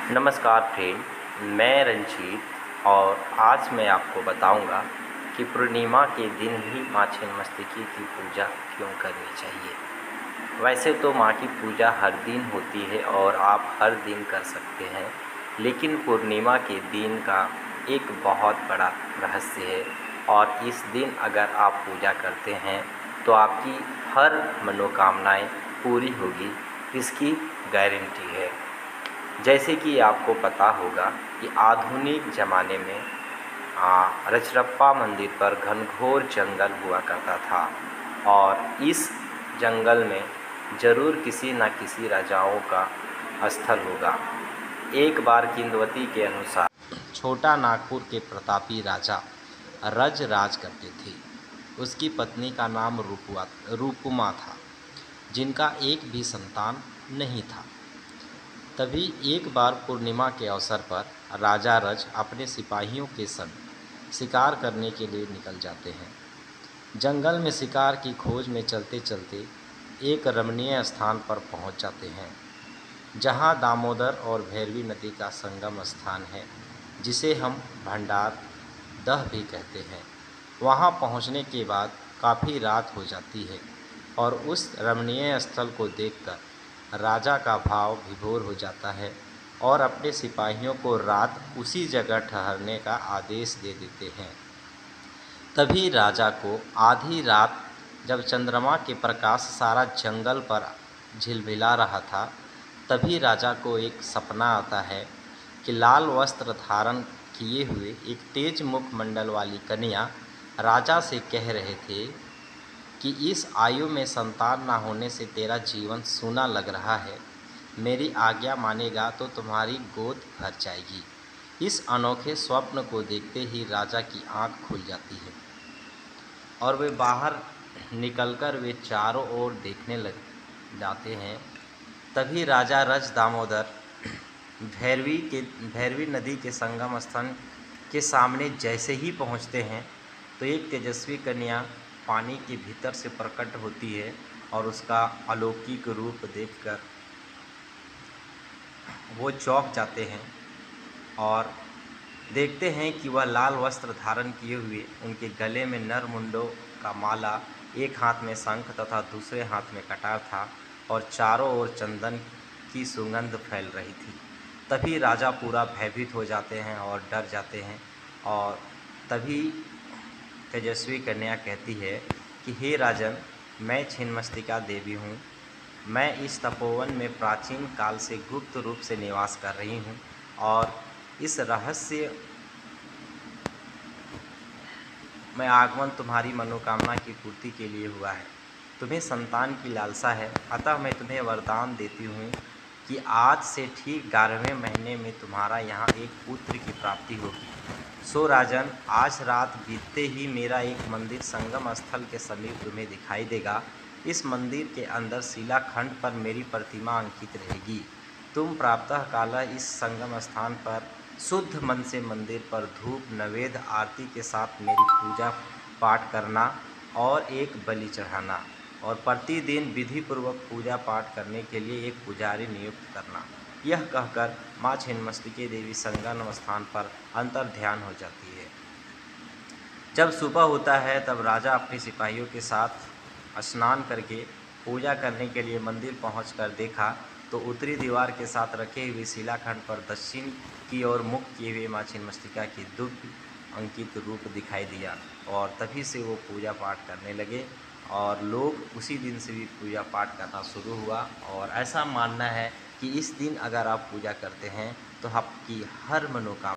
नमस्कार फ्रेंड, मैं रंजीत और आज मैं आपको बताऊंगा कि पूर्णिमा के दिन ही माँ छिन्नमस्तिका की पूजा क्यों करनी चाहिए। वैसे तो माँ की पूजा हर दिन होती है और आप हर दिन कर सकते हैं, लेकिन पूर्णिमा के दिन का एक बहुत बड़ा रहस्य है और इस दिन अगर आप पूजा करते हैं तो आपकी हर मनोकामनाएं पूरी होगी, इसकी गारंटी है। जैसे कि आपको पता होगा कि आधुनिक ज़माने में रजरप्पा मंदिर पर घनघोर जंगल हुआ करता था और इस जंगल में ज़रूर किसी न किसी राजाओं का स्थल होगा। एक बार किंवदंती के अनुसार छोटा नागपुर के प्रतापी राजा रज राज करते थे। उसकी पत्नी का नाम रूपमा था, जिनका एक भी संतान नहीं था। तभी एक बार पूर्णिमा के अवसर पर राजा रज अपने सिपाहियों के संग शिकार करने के लिए निकल जाते हैं। जंगल में शिकार की खोज में चलते चलते एक रमणीय स्थान पर पहुंच जाते हैं, जहां दामोदर और भैरवी नदी का संगम स्थान है, जिसे हम भंडार दह भी कहते हैं। वहां पहुंचने के बाद काफ़ी रात हो जाती है और उस रमणीय स्थल को देखकर राजा का भाव विभोर हो जाता है और अपने सिपाहियों को रात उसी जगह ठहरने का आदेश दे देते हैं। तभी राजा को आधी रात, जब चंद्रमा के प्रकाश सारा जंगल पर झिलमिला रहा था, तभी राजा को एक सपना आता है कि लाल वस्त्र धारण किए हुए एक तेज मुखमंडल वाली कन्या राजा से कह रहे थे कि इस आयु में संतान ना होने से तेरा जीवन सूना लग रहा है। मेरी आज्ञा मानेगा तो तुम्हारी गोद भर जाएगी। इस अनोखे स्वप्न को देखते ही राजा की आंख खुल जाती है और वे बाहर निकलकर वे चारों ओर देखने लग जाते हैं। तभी राजा रज दामोदर भैरवी नदी के संगम स्थान के सामने जैसे ही पहुंचते हैं तो एक तेजस्वी कन्या पानी के भीतर से प्रकट होती है और उसका अलौकिक रूप देखकर वो चौंक जाते हैं और देखते हैं कि वह लाल वस्त्र धारण किए हुए, उनके गले में नर मुंडों का माला, एक हाथ में शंख तथा दूसरे हाथ में कटार था और चारों ओर चंदन की सुगंध फैल रही थी। तभी राजा पूरा भयभीत हो जाते हैं और डर जाते हैं और तभी तेजस्वी कन्या कहती है कि हे राजन, मैं छिन्नमस्तिका देवी हूँ। मैं इस तपोवन में प्राचीन काल से गुप्त रूप से निवास कर रही हूँ और इस रहस्य में आगमन तुम्हारी मनोकामना की पूर्ति के लिए हुआ है। तुम्हें संतान की लालसा है, अतः मैं तुम्हें वरदान देती हूँ कि आज से ठीक 11वें महीने में तुम्हारा यहाँ एक पुत्र की प्राप्ति होगी। सो राजन, आज रात बीतते ही मेरा एक मंदिर संगम स्थल के समीप तुम्हें दिखाई देगा। इस मंदिर के अंदर शिलाखंड पर मेरी प्रतिमा अंकित रहेगी। तुम प्रातः काल इस संगम स्थान पर शुद्ध मन से मंदिर पर धूप नैवेद्य आरती के साथ मेरी पूजा पाठ करना और एक बलि चढ़ाना और प्रतिदिन विधि पूर्वक पूजा पाठ करने के लिए एक पुजारी नियुक्त करना। यह कहकर माँ छिन्नमस्तिका देवी संगम स्थान पर अंतर ध्यान हो जाती है। जब सुबह होता है तब राजा अपने सिपाहियों के साथ स्नान करके पूजा करने के लिए मंदिर पहुंचकर देखा तो उत्तरी दीवार के साथ रखे हुए शिलाखंड पर दक्षिण की ओर मुख किए हुए माँ छिन्नमस्तिका की दिव्य अंकित रूप दिखाई दिया और तभी से वो पूजा पाठ करने लगे और लोग उसी दिन से भी पूजा पाठ करना शुरू हुआ। और ऐसा मानना है कि इस दिन अगर आप पूजा करते हैं तो आपकी हर मनोकामना